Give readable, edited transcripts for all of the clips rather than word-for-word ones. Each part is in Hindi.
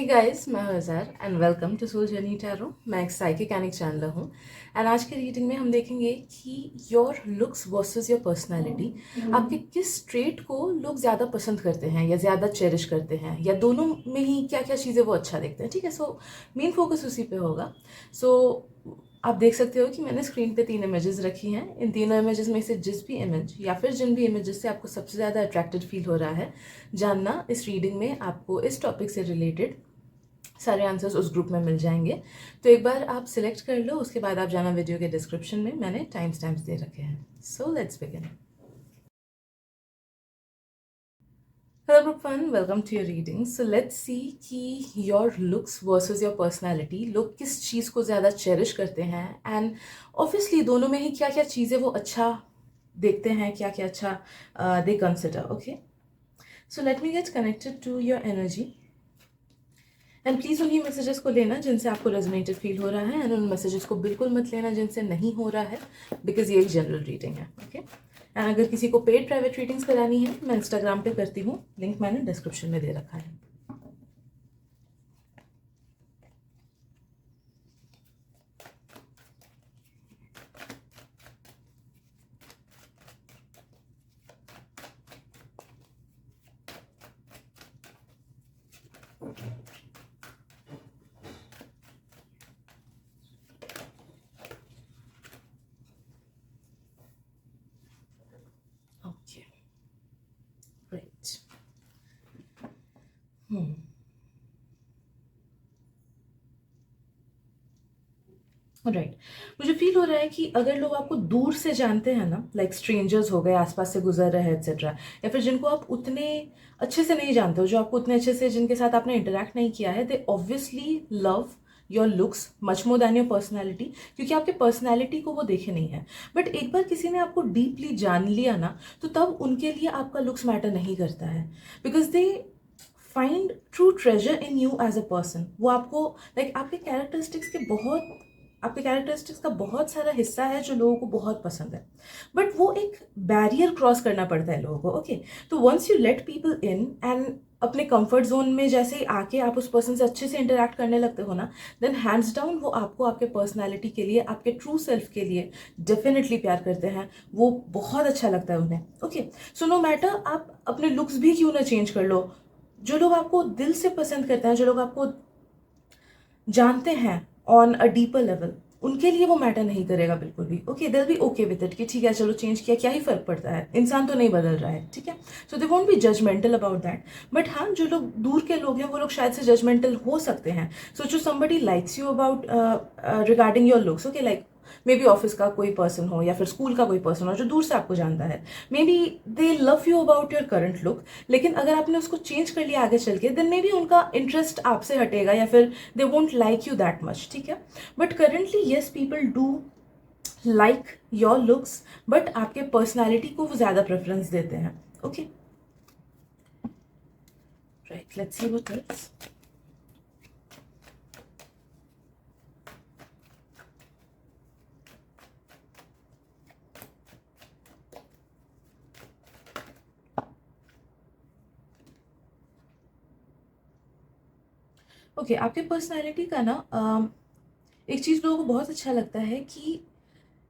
गाइस, मैं हूं Azhar and welcome to soul journey tarot. मैं एक साइकिक एंड एक चैनलर हूं एंड आज के रीडिंग में हम देखेंगे कि your looks versus your personality, आपके किस ट्रेट को लोग ज़्यादा पसंद करते हैं या ज़्यादा चेरिश करते हैं या दोनों में ही क्या क्या चीज़ें वो अच्छा देखते हैं। ठीक है, सो मेन फोकस उसी पे होगा। सो आप देख सकते हो कि मैंने स्क्रीन पे 3 इमेजेस रखी हैं। इन तीनों इमेजेस में से जिस भी इमेज या फिर जिन भी इमेजेस से आपको सबसे ज़्यादा अट्रैक्टेड फील हो रहा है जानना, इस रीडिंग में आपको इस टॉपिक से रिलेटेड सारे आंसर्स उस ग्रुप में मिल जाएंगे। तो एक बार आप सिलेक्ट कर लो, उसके बाद आप जाना वीडियो के डिस्क्रिप्शन में, मैंने टाइम स्टैम्प्स दे रखे हैं। So let's begin. Hello group one, welcome to your reading. So let's see कि your looks versus your personality, लोग किस चीज़ को ज़्यादा चेरिश करते हैं एंड ऑब्वियसली दोनों में ही क्या क्या चीज़ें वो अच्छा देखते हैं, क्या क्या अच्छा they consider. Okay, so let me get connected to your energy and please उन्हीं मैसेजेस को लेना जिनसे आपको रेजोनेटेड फील हो रहा है एंड उन मैसेजेस को बिल्कुल मत लेना जिनसे नहीं हो रहा है, बिकॉज ये एक जनरल रीडिंग है। ओके, एंड अगर किसी को पेड प्राइवेट रीडिंग्स करानी है, मैं इंस्टाग्राम पे करती हूँ, लिंक मैंने डिस्क्रिप्शन में दे रखा है। Okay, right. राइट, मुझे फील हो रहा है कि अगर लोग आपको दूर से जानते हैं ना, लाइक स्ट्रेंजर्स हो गए, आसपास से गुजर रहे हैं एक्सेट्रा, या फिर जिनको आप उतने अच्छे से नहीं जानते हो, जो आपको उतने अच्छे से जिनके साथ आपने इंटरेक्ट नहीं किया है, दे obviously love your looks much more than your personality, क्योंकि आपके पर्सनैलिटी को वो देखे नहीं है। बट एक बार किसी ने आपको डीपली जान लिया ना, तो तब उनके लिए आपका लुक्स मैटर नहीं करता है, because they find true treasure in you as a person. वो आपको लाइक आपके कैरेक्टरिस्टिक्स का बहुत सारा हिस्सा है जो लोगों को बहुत पसंद है, बट वो एक बैरियर क्रॉस करना पड़ता है लोगों को। ओके, तो once you let people in and अपने कंफर्ट जोन में जैसे ही आके आप उस पर्सन से अच्छे से इंटरेक्ट करने लगते हो ना, देन हैंड्स डाउन वो आपको आपके पर्सनैलिटी के लिए, आपके ट्रू सेल्फ के लिए डेफिनेटली प्यार करते हैं। वो बहुत अच्छा लगता है उन्हें। ओके, सो नो मैटर आप अपने लुक्स भी क्यों ना चेंज कर लो, जो लोग आपको दिल से पसंद करते हैं, जो लोग आपको जानते हैं ऑन अ डीपर लेवल, उनके लिए वो मैटर नहीं करेगा बिल्कुल भी। ओके, दिल बी ओके विद इट कि ठीक है, चलो चेंज किया, क्या ही फर्क पड़ता है, इंसान तो नहीं बदल रहा है। ठीक है, so they won't be judgemental about that. But हाँ, जो लोग दूर के लोग हैं वो लोग शायद से जजमेंटल हो सकते हैं। सोचो somebody likes you about regarding your looks. Okay, like may be office का कोई पर्सन हो या फिर स्कूल का कोई पर्सन हो जो दूर से आपको जानता है, may be they love you about your current look, लेकिन अगर आपने उसको चेंज कर लिया आगे चल के, देन मे बी उनका इंटरेस्ट आपसे हटेगा या फिर they won't like you that much. ठीक है, but currently yes, people do like your looks, but आपके पर्सनैलिटी को वो ज़्यादा प्रेफरेंस देते हैं। Okay, right, let's see what else. Okay, आपके पर्सनैलिटी का ना एक चीज़ लोगों को बहुत अच्छा लगता है कि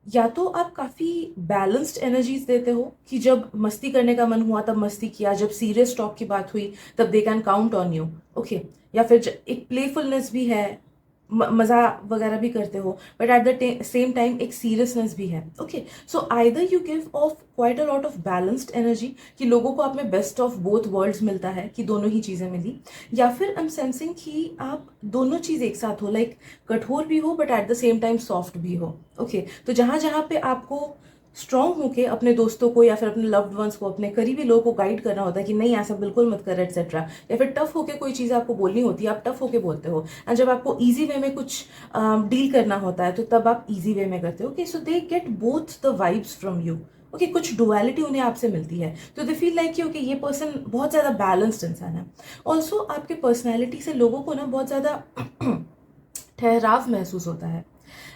या तो आप काफ़ी बैलेंस्ड एनर्जीज देते हो कि जब मस्ती करने का मन हुआ तब मस्ती किया, जब सीरियस टॉक की बात हुई तब they can count on you. Okay, या फिर एक प्लेफुलनेस भी है, मज़ा वगैरह भी करते हो, but at the same time एक सीरियसनेस भी है। Okay, so either you give of quite a lot of balanced energy कि लोगों को आप में बेस्ट ऑफ बोथ वर्ल्ड्स मिलता है, कि दोनों ही चीज़ें मिली, या फिर आई एम सेंसिंग कि आप दोनों चीज़ एक साथ हो, लाइक कठोर भी हो but at the same time soft भी हो। ओके, तो जहाँ जहाँ पे आपको स्ट्रांग होके अपने दोस्तों को या फिर अपने लव्ड वंस को, अपने करीबी लोगों को गाइड करना होता है कि नहीं ऐसा बिल्कुल मत कर एक्सेट्रा, या फिर टफ होके कोई चीज़ आपको बोलनी होती है, आप टफ होके बोलते हो, एंड जब आपको ईजी वे में कुछ डील करना होता है तो तब आप ईजी वे में करते हो। Okay, so they get both the vibes from you. Okay, कुछ डुअलिटी उन्हें आपसे मिलती है, तो दे फील लाइक कि ओके, ये पर्सन बहुत ज़्यादा बैलेंस्ड इंसान है। ऑल्सो आपके पर्सनैलिटी से लोगों को ना बहुत ज़्यादा ठहराव महसूस होता है।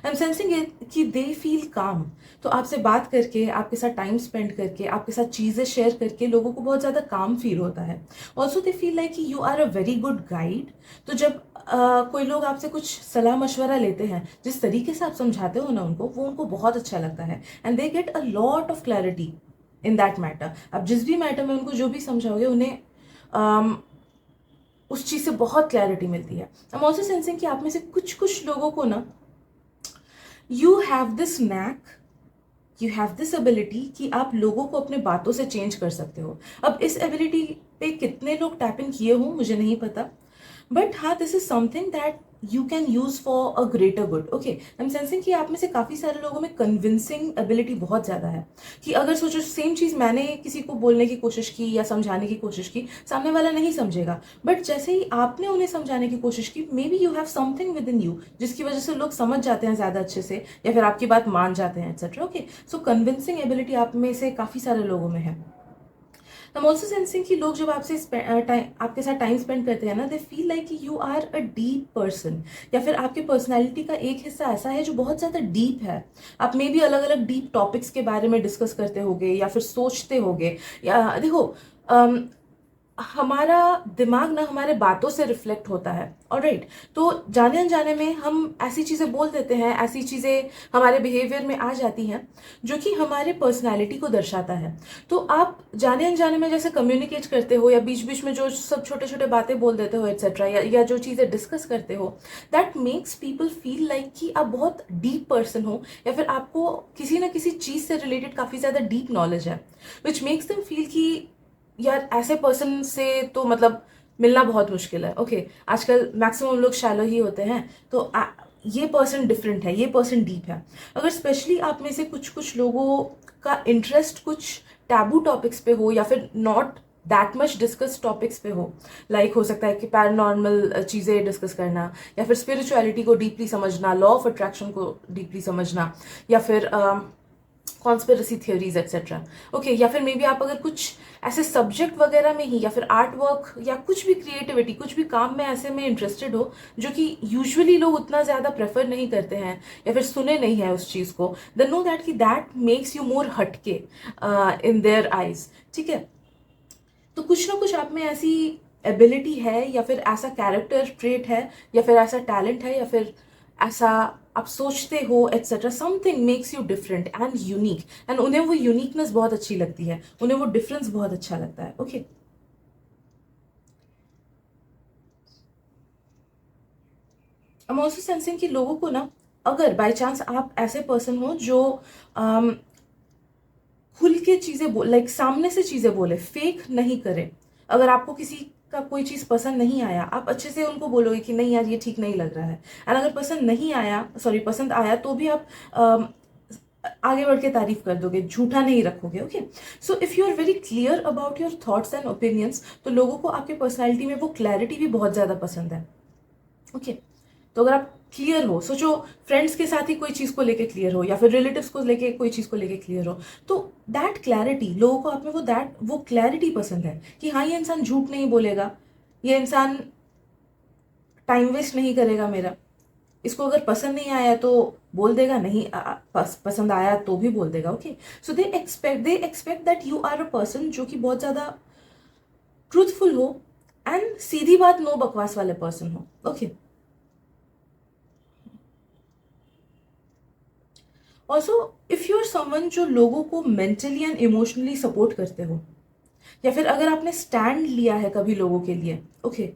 आई एम सेंसिंग इट कि दे फील काम। तो आपसे बात करके, आपके साथ टाइम स्पेंड करके, आपके साथ चीज़ें शेयर करके लोगों को बहुत ज़्यादा काम फील होता है। ऑल्सो दे फील लाइक कि you are a very good guide. तो जब कोई लोग आपसे कुछ सलाह मशवरा लेते हैं, जिस तरीके से आप समझाते हो ना उनको, वो उनको बहुत अच्छा लगता है and they get a lot of clarity in that matter. आप जिस भी मैटर में उनको जो भी समझाओगे, उन्हें उस चीज़ से बहुत क्लैरिटी मिलती है। आई एम ऑल्सो सेंसिंग कि आप में से कुछ कुछ लोगों को ना, you have this knack, you have this ability कि आप लोगों को अपने बातों से चेंज कर सकते हो। अब इस एबिलिटी पे कितने लोग टैप इन किए हों मुझे नहीं पता, बट हाँ, this is something that you can use for a greater good. Okay, I am sensing कि आप में से काफ़ी सारे लोगों में कन्विंसिंग एबिलिटी बहुत ज़्यादा है। कि अगर सोचो सेम चीज़ मैंने किसी को बोलने की कोशिश की या समझाने की कोशिश की, सामने वाला नहीं समझेगा, बट जैसे ही आपने उन्हें समझाने की कोशिश की, may be you have something within you जिसकी वजह से लोग समझ जाते हैं ज़्यादा अच्छे से, या फिर आपकी बात मान जाते हैं एक्सेट्रा। ओके, सो कन्विंसिंग एबिलिटी आप में से काफ़ी सारे लोगों में है। आई एम ऑल्सो सेंसिंग कि लोग जब आपके साथ टाइम स्पेंड करते हैं ना, दे फील लाइक कि you are a deep person, या फिर आपके पर्सनैलिटी का एक हिस्सा ऐसा है जो बहुत ज़्यादा डीप है। आप मे भी अलग अलग डीप टॉपिक्स के बारे में डिस्कस करते होगे, या फिर सोचते होगे। या देखो, हमारा दिमाग ना हमारे बातों से रिफ्लेक्ट होता है। ऑलराइट, तो जाने अनजाने में हम ऐसी चीज़ें बोल देते हैं, ऐसी चीज़ें हमारे बिहेवियर में आ जाती हैं जो कि हमारे पर्सनालिटी को दर्शाता है। तो आप जाने अनजाने में जैसे कम्युनिकेट करते हो, या बीच बीच में जो सब छोटे छोटे बातें बोल देते हो एक्सेट्रा, या जो चीज़ें डिस्कस करते हो, that makes people feel like कि आप बहुत डीप पर्सन हो, या फिर आपको किसी ना किसी चीज़ से रिलेटेड काफ़ी ज़्यादा डीप नॉलेज है, विच मेक्स देम फील कि यार ऐसे पर्सन से तो मतलब मिलना बहुत मुश्किल है। ओके, आजकल मैक्सिमम लोग शैलो ही होते हैं, तो ये पर्सन डिफरेंट है, ये पर्सन डीप है। अगर स्पेशली आप में से कुछ कुछ लोगों का इंटरेस्ट कुछ टैबू टॉपिक्स पे हो, या फिर not that much discuss topics पे हो, लाइक हो सकता है कि पैरानॉर्मल चीज़ें डिस्कस करना, या फिर स्पिरिचुअलिटी को डीपली समझना, लॉ ऑफ अट्रैक्शन को डीपली समझना, या फिर कॉन्स्पिरेसी थियोरीज एक्सेट्रा। ओके, या फिर मे बी आप अगर कुछ ऐसे सब्जेक्ट वगैरह में ही, या फिर आर्ट वर्क, या कुछ भी क्रिएटिविटी, कुछ भी काम में ऐसे में इंटरेस्टेड हो जो कि यूजुअली लोग उतना ज़्यादा प्रेफर नहीं करते हैं, या फिर सुने नहीं है उस चीज़ को, देन नो दैट कि दैट मेक्स यू मोर हटके इन देयर आइज। ठीक है, तो कुछ ना कुछ आप में ऐसी एबिलिटी है, या फिर ऐसा कैरेक्टर ट्रेट है, या फिर ऐसा टैलेंट है, या फिर ऐसा आप सोचते हो etcetera, something makes you different and unique, and उन्हें वो यूनिकनेस बहुत अच्छी लगती है, उन्हें वो डिफरेंस बहुत अच्छा लगता है। Okay, I am also sensing कि लोगों को ना, अगर बाई चांस आप ऐसे पर्सन हो जो खुल के चीज़ें लाइक सामने से चीज़ें बोले, फेक नहीं करे। अगर आपको किसी का कोई चीज़ पसंद नहीं आया, आप अच्छे से उनको बोलोगे कि नहीं यार ये ठीक नहीं लग रहा है, एंड अगर पसंद नहीं आया, सॉरी पसंद आया, तो भी आप आगे बढ़ के तारीफ कर दोगे, झूठा नहीं रखोगे। Okay, so if you are very clear about your thoughts and opinions, तो लोगों को आपके पर्सनैलिटी में वो क्लैरिटी भी बहुत ज़्यादा पसंद है। ओके, तो अगर आप क्लियर हो, सोचो फ्रेंड्स के साथ ही कोई चीज़ को लेके क्लियर हो, या फिर रिलेटिव्स को लेके कोई चीज़ को लेके क्लियर हो, तो दैट क्लैरिटी, लोगों को आप में वो क्लैरिटी पसंद है कि हाँ ये इंसान झूठ नहीं बोलेगा, ये इंसान टाइम वेस्ट नहीं करेगा मेरा, इसको अगर पसंद नहीं आया तो बोल देगा, नहीं पसंद आया तो भी बोल देगा। Okay, so they expect that you are a person जो कि बहुत ज़्यादा ट्रूथफुल हो, एंड सीधी बात नो बकवास वाले पर्सन हो। Okay, also if you are someone जो लोगों को मेंटली एंड इमोशनली सपोर्ट करते हो, या फिर अगर आपने स्टैंड लिया है कभी लोगों के लिए। ओके,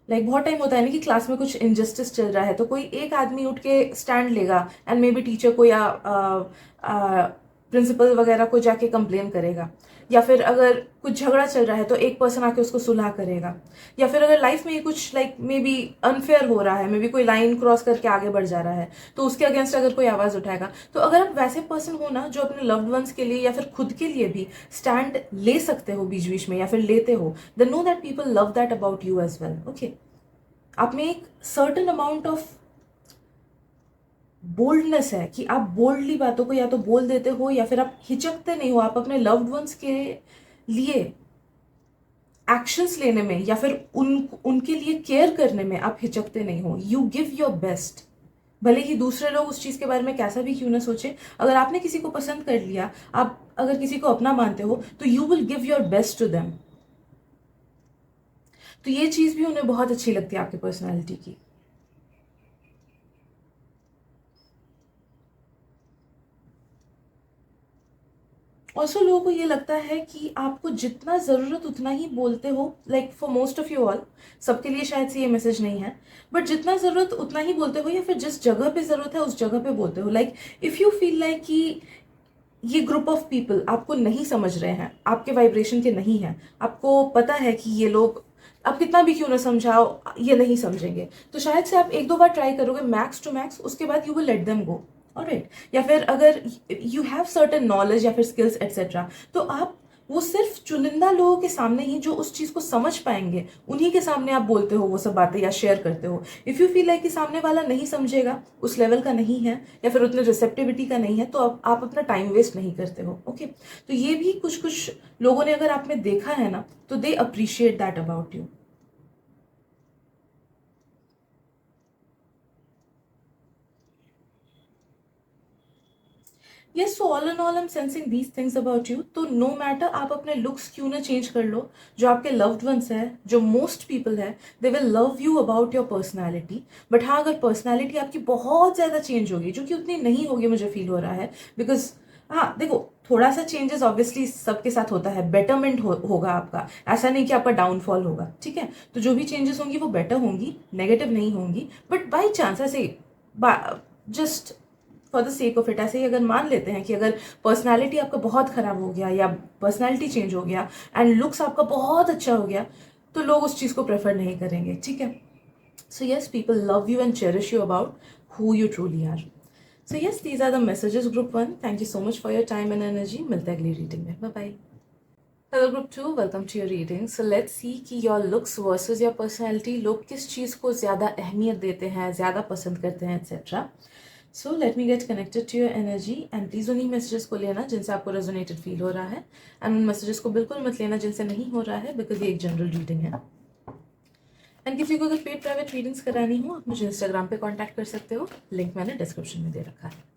लाइक बहुत टाइम होता है ना कि क्लास में कुछ इनजस्टिस चल रहा है, तो कोई एक आदमी उठ के स्टैंड लेगा, एंड मे बी टीचर को या प्रिंसिपल वगैरह को जाके कंप्लेन करेगा, या फिर अगर कुछ झगड़ा चल रहा है तो एक पर्सन आके उसको सुलह करेगा, या फिर अगर लाइफ में कुछ लाइक मे बी अनफेयर हो रहा है, मे बी कोई लाइन क्रॉस करके आगे बढ़ जा रहा है, तो उसके अगेंस्ट अगर कोई आवाज़ उठाएगा, तो अगर आप वैसे पर्सन हो ना जो अपने लव्ड वंस के लिए या फिर खुद के लिए भी स्टैंड ले सकते हो बीच बीच में, या फिर लेते हो, then know that people love that about you as well. Okay, आप में एक सर्टन अमाउंट ऑफ बोल्डनेस है कि आप बोल्डली बातों को या तो बोल देते हो, या फिर आप हिचकते नहीं हो, आप अपने लव्ड वंस के लिए एक्शंस लेने में, या फिर उनके लिए केयर करने में आप हिचकते नहीं हो। यू गिव योर बेस्ट भले ही दूसरे लोग उस चीज़ के बारे में कैसा भी क्यों ना सोचे, अगर आपने किसी को पसंद कर लिया, आप अगर किसी को अपना मानते हो, तो you will give your best to them. तो ये चीज़ भी उन्हें बहुत अच्छी लगती है आपकी पर्सनैलिटी की। ऑल्सो लोगों को ये लगता है कि आपको जितना ज़रूरत उतना ही बोलते हो, like for most of you all, सबके लिए शायद से ये मैसेज नहीं है, बट जितना ज़रूरत उतना ही बोलते हो, या फिर जिस जगह पे ज़रूरत है उस जगह पे बोलते हो। Like if you feel like कि ये ग्रुप ऑफ पीपल आपको नहीं समझ रहे हैं, आपके वाइब्रेशन के नहीं हैं, आपको पता है कि ये लोग, आप कितना भी क्यों ना समझाओ, ये नहीं समझेंगे, तो शायद से आप एक दो बार ट्राई करोगे मैक्स टू मैक्स, उसके बाद you will let them go. Alright. या फिर अगर यू हैव सर्टेन नॉलेज या फिर स्किल्स एट्सेट्रा, तो आप वो सिर्फ चुनिंदा लोगों के सामने ही जो उस चीज़ को समझ पाएंगे, उन्हीं के सामने आप बोलते हो वो सब बातें या शेयर करते हो। इफ़ यू फील लाइक कि सामने वाला नहीं समझेगा, उस लेवल का नहीं है, या फिर उतने रिसेप्टिविटी का नहीं है, तो आप अपना टाइम वेस्ट नहीं करते हो। ओके। तो ये भी कुछ कुछ लोगों ने अगर आप में देखा है ना, तो they appreciate that about you. Yes, so all in all I am sensing these things about you. तो नो मैटर आप अपने लुक्स क्यों ना चेंज कर लो, जो आपके लव्ड वंस है, जो मोस्ट पीपल है, they will love you about your personality. But हाँ, अगर पर्सनैलिटी आपकी बहुत ज़्यादा चेंज होगी, जो कि उतनी नहीं होगी मुझे फील हो रहा है, बिकॉज हाँ देखो, थोड़ा सा चेंजेस ऑब्वियसली सबके साथ होता है, बेटरमेंट होगा आपका, ऐसा नहीं कि आपका डाउनफॉल होगा, ठीक है। तो जो भी चेंजेस होंगी वो बेटर होंगी, नेगेटिव नहीं होंगी। बट बाई चांस ऐसे just for the sake of it, ऐसे ही अगर मान लेते हैं कि अगर पर्सनैलिटी आपका बहुत ख़राब हो गया, या पर्सनैलिटी चेंज हो गया एंड लुक्स आपका बहुत अच्छा हो गया, तो लोग उस चीज़ को प्रेफर नहीं करेंगे, ठीक है। So yes, people love you and cherish you about who you truly are. So yes, these are the messages group 1। Thank you so much for your time and energy. मिलते हैं अगली रीडिंग में। Bye bye. Hello group 2, welcome to your reading. So let's see कि your looks versus your personality, लोग किस चीज़ को ज़्यादा अहमियत देते हैं, ज़्यादा पसंद करते हैं, etcetera. So let me get connected to your energy, and please उन्हीं मैसेजेस को लेना जिनसे आपको रेजोनेटेड फील हो रहा है, एंड उन मैसेजेस को बिल्कुल मत लेना जिनसे नहीं हो रहा है, बिकॉज ये एक जनरल रीडिंग है। एंड किसी को अगर पेड प्राइवेट रीडिंग्स करानी हो, आप मुझे इंस्टाग्राम पे कांटेक्ट कर सकते हो, लिंक मैंने डिस्क्रिप्शन में दे रखा है।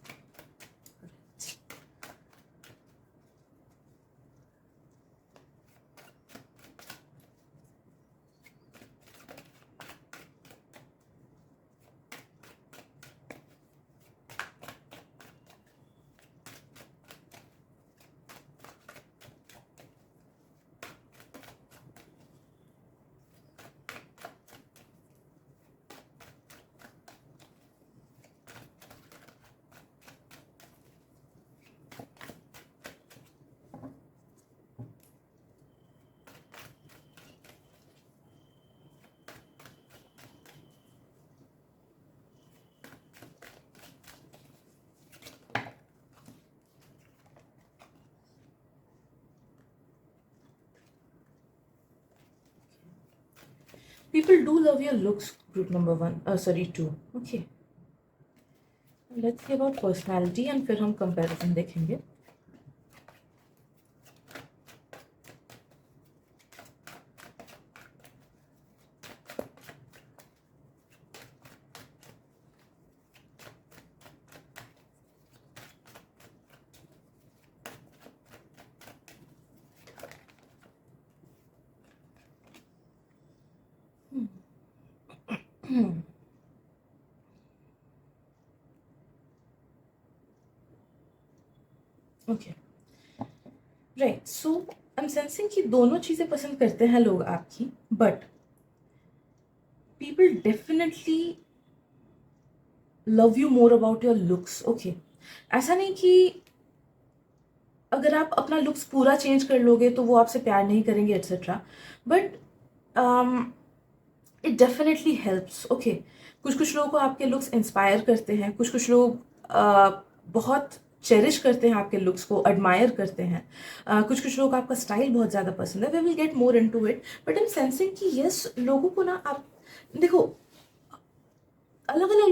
People do love your looks, group number 1, sorry 2. Okay. Let's see about personality, and फिर हम comparison देखेंगे। Okay, right. So I am sensing कि दोनों चीज़ें पसंद करते हैं लोग आपकी, but people definitely love you more about your looks. Okay, ऐसा नहीं कि अगर आप अपना लुक्स पूरा चेंज कर लोगे तो वो आपसे प्यार नहीं करेंगे, etcetera, but it definitely helps. Okay, कुछ कुछ लोगों को आपके लुक्स इंस्पायर करते हैं, कुछ कुछ लोग बहुत चेरिश करते हैं आपके लुक्स को, एडमायर करते हैं, कुछ कुछ लोग आपका स्टाइल बहुत ज़्यादा पसंद है। We will get more into it, but I am sensing कि यस, लोगों को ना, आप देखो, अलग अलग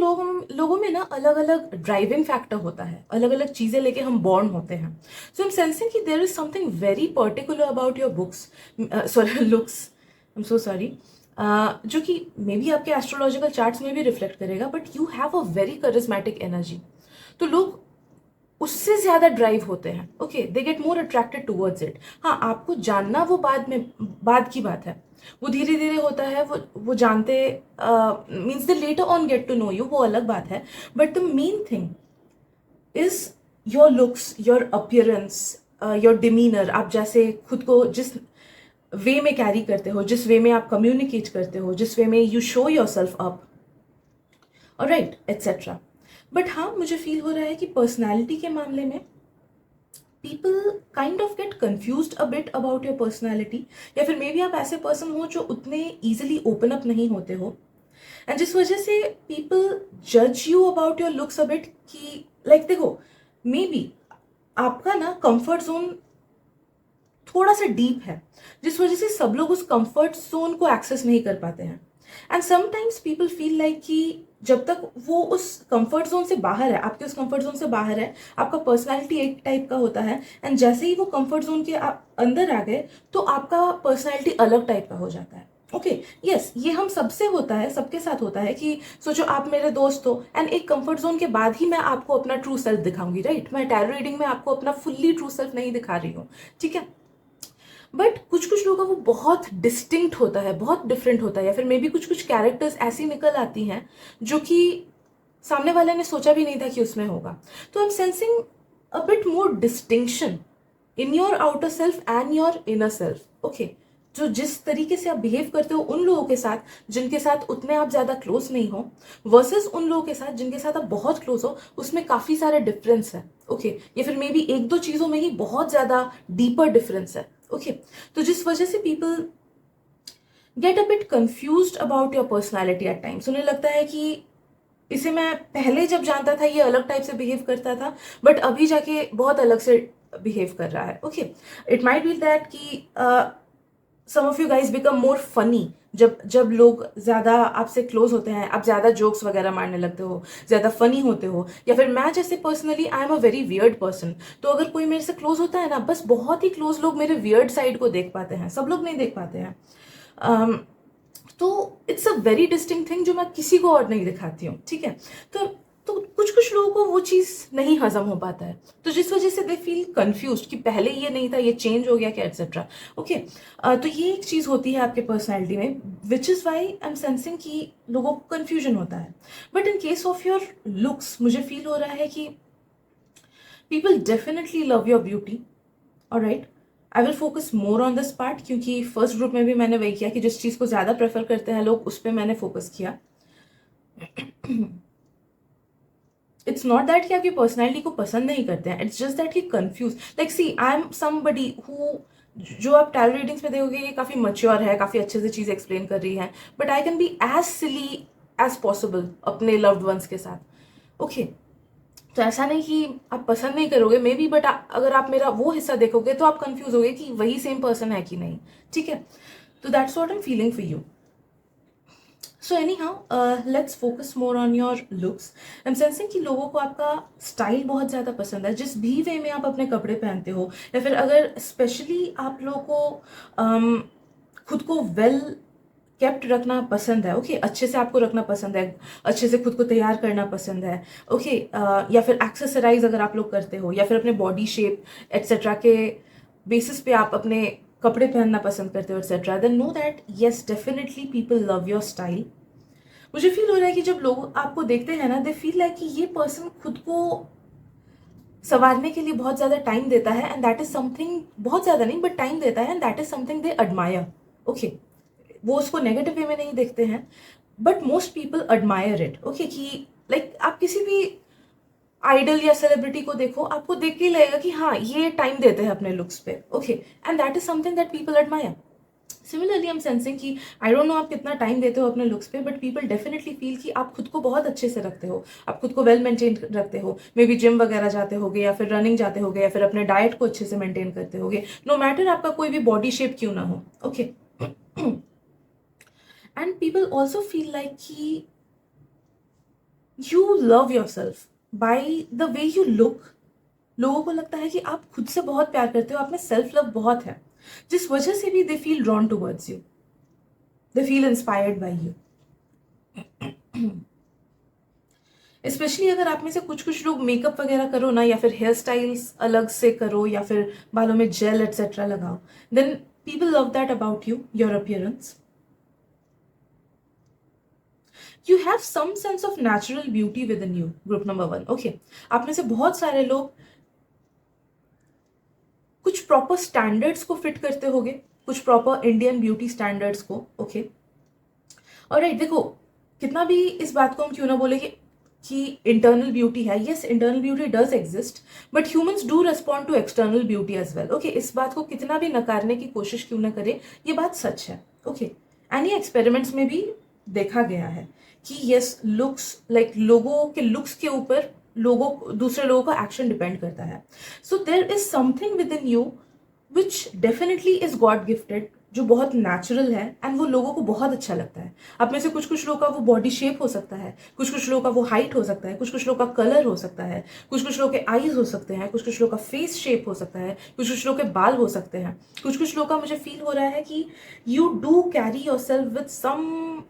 लोगों में ना अलग अलग ड्राइविंग फैक्टर होता है, अलग अलग चीज़ें लेके हम बॉर्न होते हैं। सो आई एम सेंसिंग कि there is something very particular about your books, sorry looks, I am so sorry. जो कि मे बी आपके एस्ट्रोलॉजिकल चार्ट्स में भी रिफ्लेक्ट करेगा, but you have a very charismatic energy. तो लोग उससे ज्यादा ड्राइव होते हैं, okay, they get more attracted towards it. हाँ, आपको जानना वो बाद की बात है, वो धीरे धीरे होता है, वो जानते means they later on get to know you, वो अलग बात है। But the main thing is your looks, your appearance, your demeanour, आप जैसे खुद को जिस वे में कैरी करते हो, जिस वे में आप कम्युनिकेट करते हो, जिस वे में you show your self up, alright, etcetera. But हाँ, मुझे फील हो रहा है कि पर्सनैलिटी के मामले में people kind of get confused a bit about your personality, या फिर मे बी आप ऐसे पर्सन हो जो उतने ईजिली ओपन अप नहीं होते हो, एंड जिस वजह से पीपल जज you about your looks a bit, कि लाइक देखो, मे बी आपका ना कंफर्ट जोन थोड़ा सा डीप है, जिस वजह से सब लोग उस कंफर्ट जोन को एक्सेस नहीं कर पाते हैं। And sometimes people feel like कि जब तक वो उस कंफर्ट जोन से बाहर है, आपके उस कंफर्ट जोन से बाहर है, आपका पर्सनालिटी एक टाइप का होता है, एंड जैसे ही वो कंफर्ट जोन के आप अंदर आ गए तो आपका पर्सनालिटी अलग टाइप का हो जाता है। ओके, यस, ये हम सबसे होता है, सबके साथ होता है कि सोचो आप मेरे दोस्त हो, एंड एक कंफर्ट जोन के बाद ही मैं आपको अपना ट्रू सेल्फ दिखाऊंगी, राइट? मैं टैरो रीडिंग में आपको अपना फुल्ली ट्रू सेल्फ नहीं दिखा रही हूँ, ठीक है? बट कुछ कुछ लोगों का वो बहुत डिस्टिंक्ट होता है, बहुत डिफरेंट होता है, या फिर मे बी कुछ कुछ कैरेक्टर्स ऐसी निकल आती हैं जो कि सामने वाले ने सोचा भी नहीं था कि उसमें होगा। तो आई am sensing a bit more distinction in your outer self and your inner self, okay. जो जिस तरीके से आप बिहेव करते हो उन लोगों के साथ जिनके साथ उतने आप ज्यादा क्लोज नहीं हो, वर्सेस उन लोगों के साथ जिनके साथ आप बहुत क्लोज हो, उसमें काफी सारे डिफरेंस है, ओके। या फिर मे बी एक दो चीजों में ही बहुत ज्यादा डीपर डिफरेंस है, ओके। तो जिस वजह से people get a bit confused about your personality at times. उन्हें लगता है कि इसे मैं पहले जब जानता था ये अलग टाइप से बिहेव करता था, बट अभी जाके बहुत अलग से बिहेव कर रहा है, okay. It might be that कि some of you guys become more funny जब जब लोग ज्यादा आपसे क्लोज होते हैं, आप ज्यादा जोक्स वगैरह मारने लगते हो, ज्यादा फनी होते हो। या फिर मैं जैसे personally I am a very weird person, तो अगर कोई मेरे से क्लोज होता है ना, बस बहुत ही क्लोज लोग मेरे वियर्ड साइड को देख पाते हैं, सब लोग नहीं देख पाते हैं। तो it's a very distinct thing जो मैं किसी को और नहीं दिखाती हूँ, ठीक है? तो कुछ कुछ लोगों को वो चीज़ नहीं हजम हो पाता है, तो जिस वजह से दे फील कंफ्यूज कि पहले ये नहीं था, ये चेंज हो गया क्या, एटसेट्रा, ओके। तो ये एक चीज़ होती है आपके पर्सनैलिटी में, which is why I am sensing कि लोगों को कन्फ्यूजन होता है। But in case of your looks मुझे फील हो रहा है कि people definitely love your beauty, alright. I will focus more on this part, क्योंकि फर्स्ट ग्रुप में भी मैंने वही किया कि जिस चीज़ को ज़्यादा प्रेफर करते हैं लोग, उस पर मैंने फोकस किया। इट्स नॉट दैट कि आपकी पर्सनैलिटी को पसंद नहीं करते हैं, इट्स जस्ट दैट कि confuse, like see I am somebody who, जो आप टैरो रीडिंग्स में देखोगे ये काफ़ी मच्योर है, काफ़ी अच्छे से चीज़ एक्सप्लेन कर रही है, but I can be as silly as possible अपने लव्ड वंस के साथ, ओके। तो ऐसा नहीं कि आप पसंद नहीं करोगे मे बी, बट अगर आप मेरा वो हिस्सा देखोगे तो आप कंफ्यूज होगे कि वही सेम पर्सन है कि नहीं, ठीक है? तो that's what I am feeling for you. So any how, let's focus more on your looks. I am sensing कि लोगों को आपका स्टाइल बहुत ज़्यादा पसंद है, जिस भी वे में आप अपने कपड़े पहनते हो, या फिर अगर स्पेशली आप लोगों को खुद को वेल केप्ट रखना पसंद है, ओके, अच्छे से आपको रखना पसंद है, अच्छे से खुद को तैयार करना पसंद है, ओके, या फिर एक्सेसराइज अगर आप लोग करते हो, या फिर अपने बॉडी शेप एट्सेट्रा के बेसिस पे आप अपने कपड़े पहनना पसंद करते हो etcetera, then know that yes definitely people love your style. मुझे फील हो रहा है कि जब लोग आपको देखते हैं ना, दे फील लाइक कि ये पर्सन खुद को संवारने के लिए बहुत ज़्यादा टाइम देता है, एंड दैट इज समथिंग, बहुत ज़्यादा नहीं बट टाइम देता है, and that is something they admire, okay. वो उसको नेगेटिव वे में नहीं देखते हैं, but most people admire it, okay. कि लाइक आप किसी भी आइडल या सेलिब्रिटी को देखो, आपको देख के ही लगेगा कि हाँ ये टाइम देते हैं अपने लुक्स पे, okay, and that is something that people admire. Similarly I am sensing कि आई डोंट नो आप कितना टाइम देते हो अपने लुक्स पे, बट पीपल डेफिनेटली फील कि आप खुद को बहुत अच्छे से रखते हो, आप खुद को वेल मेंटेन रखते हो, मे बी जिम वगैरह जाते होगे, या फिर रनिंग जाते होगे, या फिर अपने डाइट को अच्छे से मेंटेन करते होगे, नो मैटर आपका कोई भी बॉडी शेप क्यों ना हो, okay. And people also feel like कि you love yourself by the way you look. लोगों को लगता है कि आप खुद से बहुत प्यार करते हो, आप में सेल्फ लव बहुत है, जिस वजह से भी they feel drawn towards you. They feel inspired by you. Specially अगर आप में से कुछ कुछ लोग मेकअप वगैरह करो ना, या फिर हेयर स्टाइल्स अलग से करो, या फिर बालों में जेल एटसेट्रा लगाओ, then people love that about you, your appearance. You have some sense of natural beauty within you, group number 1। Okay, आप में से बहुत सारे लोग कुछ प्रॉपर स्टैंडर्ड्स को फिट करते होगे, कुछ प्रॉपर इंडियन ब्यूटी स्टैंडर्ड्स को। ओके, और राइट, देखो कितना भी इस बात को हम क्यों ना बोले कि इंटरनल ब्यूटी है, yes internal beauty does exist, but humans do respond to external beauty as well. Okay, इस बात को कितना भी नकारने की कोशिश क्यों ना करे, ये बात सच है। ओके, एंड ये एक्सपेरिमेंट्स में भी देखा गया है कि यस, लुक्स लाइक लोगों के लुक्स के ऊपर दूसरे लोगों का एक्शन डिपेंड करता है। So there is something within you which definitely is god gifted, जो बहुत नेचुरल है एंड वो लोगों को बहुत अच्छा लगता है। आप में से कुछ कुछ लोगों का वो बॉडी शेप हो सकता है, कुछ कुछ लोगों का वो हाइट हो सकता है, कुछ कुछ लोगों का कलर हो सकता है, कुछ कुछ लोगों के आईज हो सकते हैं, कुछ कुछ लोगों का फेस शेप हो सकता है, कुछ कुछ लोगों के बाल हो सकते हैं, कुछ कुछ लोगों का मुझे फील हो रहा है कि you do carry yourself with some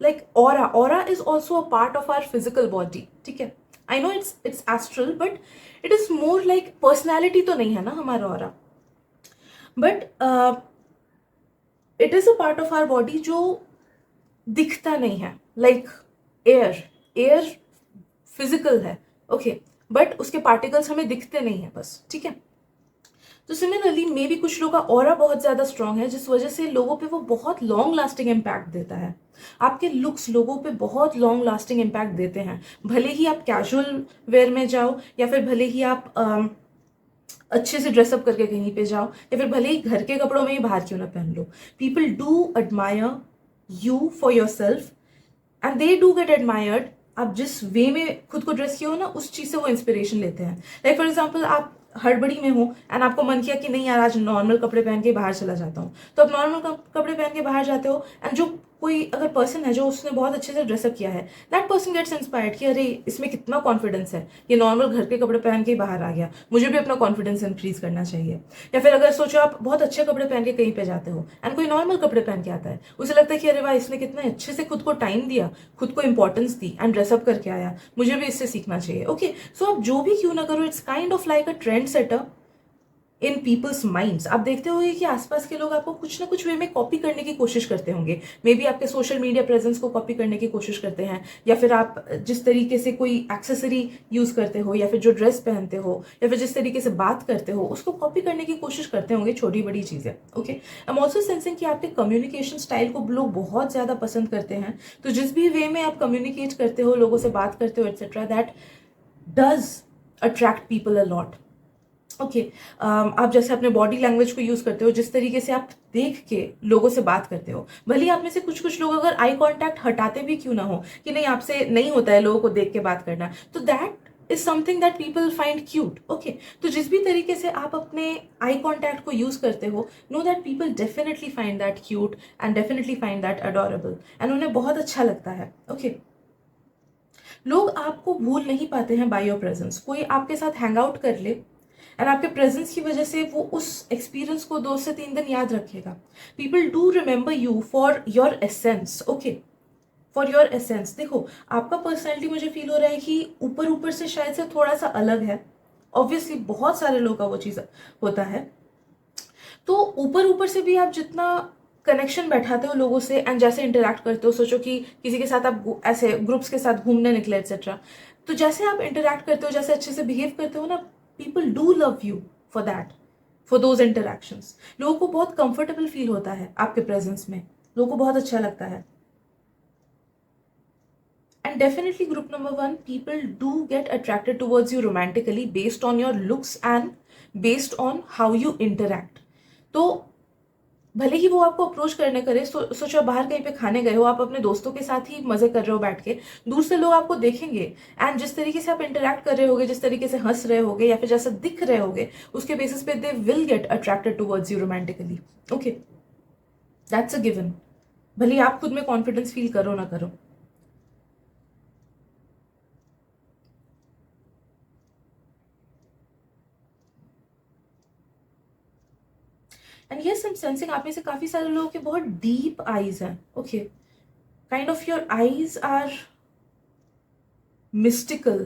like aura is also a part of our physical body, ठीक है। I know it's astral, but it is more like personality तो नहीं है ना हमारा aura, but it is a part of our body जो दिखता नहीं है, like air physical है, okay, but उसके particles हमें दिखते नहीं है बस, ठीक है। तो सिमिलरली मे भी कुछ लोगों का ऑरा बहुत ज्यादा स्ट्रांग है, जिस वजह से लोगों पे वो बहुत लॉन्ग लास्टिंग इम्पैक्ट देता है। आपके लुक्स लोगों पे बहुत लॉन्ग लास्टिंग इम्पैक्ट देते हैं, भले ही आप कैजुअल वेयर में जाओ, या फिर भले ही आप अच्छे से ड्रेसअप करके कहीं पे जाओ, या फिर भले ही घर के कपड़ों में ही बाहर क्यों ना पहन लो, people do admire you for yourself and they do get admired. आप जिस वे में खुद को ड्रेस किए हो ना, उस चीज से वो इंस्पिरेशन लेते हैं। लाइक फॉर एग्जाम्पल, आप हड़बड़ी में हो एंड आपको मन किया कि नहीं यार, आज नॉर्मल कपड़े पहन के बाहर चला जाता हूँ, तो आप नॉर्मल कपड़े पहन के बाहर जाते हो, एंड जो कोई अगर पर्सन है जो उसने बहुत अच्छे से ड्रेसअप किया है, दैट पर्सन गेट्स इंस्पायर्ड कि अरे इसमें कितना कॉन्फिडेंस है, ये नॉर्मल घर के कपड़े पहन के ही बाहर आ गया, मुझे भी अपना कॉन्फिडेंस इंक्रीज करना चाहिए। या फिर अगर सोचो आप बहुत अच्छे कपड़े पहन के कहीं पे जाते हो एंड कोई नॉर्मल कपड़े पहन के आता है, उसे लगता है कि अरे वाह, इसने कितना अच्छे से खुद को टाइम दिया, खुद को इंपॉर्टेंस दी एंड ड्रेसअप करके आया, मुझे भी इससे सीखना चाहिए। ओके, सो आप जो भी क्यों ना करो, it's kind of like a trend setter in people's minds. आप देखते होंगे कि आसपास के लोग आपको कुछ ना कुछ वे में कॉपी करने की कोशिश करते होंगे, मे बी आपके सोशल मीडिया प्रेजेंस को कॉपी करने की कोशिश करते हैं, या फिर आप जिस तरीके से कोई एक्सेसरी यूज करते हो, या फिर जो ड्रेस पहनते हो, या फिर जिस तरीके से बात करते हो, उसको कॉपी करने की कोशिश करते होंगे, छोटी बड़ी चीजें। Okay, I am also sensing कि आपके कम्युनिकेशन स्टाइल को लोग बहुत ज्यादा पसंद करते हैं, तो जिस भी वे में आप कम्युनिकेट करते हो, लोगों से बात करते हो etcetera, that does attract people a lot. Okay, आप जैसे अपने बॉडी लैंग्वेज को यूज करते हो, जिस तरीके से आप देख के लोगों से बात करते हो, भले ही आप में से कुछ कुछ लोग अगर आई कांटेक्ट हटाते भी क्यों ना हो, कि नहीं आपसे नहीं होता है लोगों को देख के बात करना, तो that is something that people find cute. Okay, तो जिस भी तरीके से आप अपने आई कांटेक्ट को यूज करते हो, no that people definitely find that cute and definitely find that adorable, and उन्हें बहुत अच्छा लगता है। ओके, लोग आपको भूल नहीं पाते हैं बाय योर प्रेजेंस। कोई आपके साथ हैंग आउट कर ले एंड आपके प्रेजेंस की वजह से वो उस एक्सपीरियंस को 2 से 3 दिन याद रखेगा। People do remember you for your essence. Okay, for your essence. देखो, आपका पर्सनैलिटी मुझे फील हो रहा है कि ऊपर ऊपर से शायद से थोड़ा सा अलग है। ऑब्वियसली बहुत सारे लोगों का वो चीज़ होता है, तो ऊपर ऊपर से भी आप जितना कनेक्शन बैठाते हो लोगों से एंड जैसे इंटरेक्ट करते हो, सोचो कि किसी के साथ आप ऐसे ग्रुप्स के साथ घूमने निकले एक्सेट्रा, तो जैसे आप इंटरेक्ट करते हो, जैसे अच्छे से बिहेव करते हो ना, people do love you for that, for those interactions. लोगों को बहुत कंफर्टेबल फील होता है आपके प्रेजेंस में, लोगों को बहुत अच्छा लगता है। And definitely, group number 1, people do get attracted towards you romantically based on your looks and based on how you interact. तो भले ही वो आपको अप्रोच करने करे, सोचो आप बाहर कहीं पे खाने गए हो, आप अपने दोस्तों के साथ ही मजे कर रहे हो बैठ के, दूर से लोग आपको देखेंगे एंड जिस तरीके से आप इंटरेक्ट कर रहे होगे, जिस तरीके से हंस रहे होगे या फिर जैसा दिख रहे होगे, उसके बेसिस पे they will get attracted towards you romantically. Okay, that's a given, भले ही आप खुद में कॉन्फिडेंस फील करो ना करो। And yes I am sensing आप में से काफ़ी सारे लोगों के बहुत डीप आईज हैं. Okay, kind of your eyes are mystical.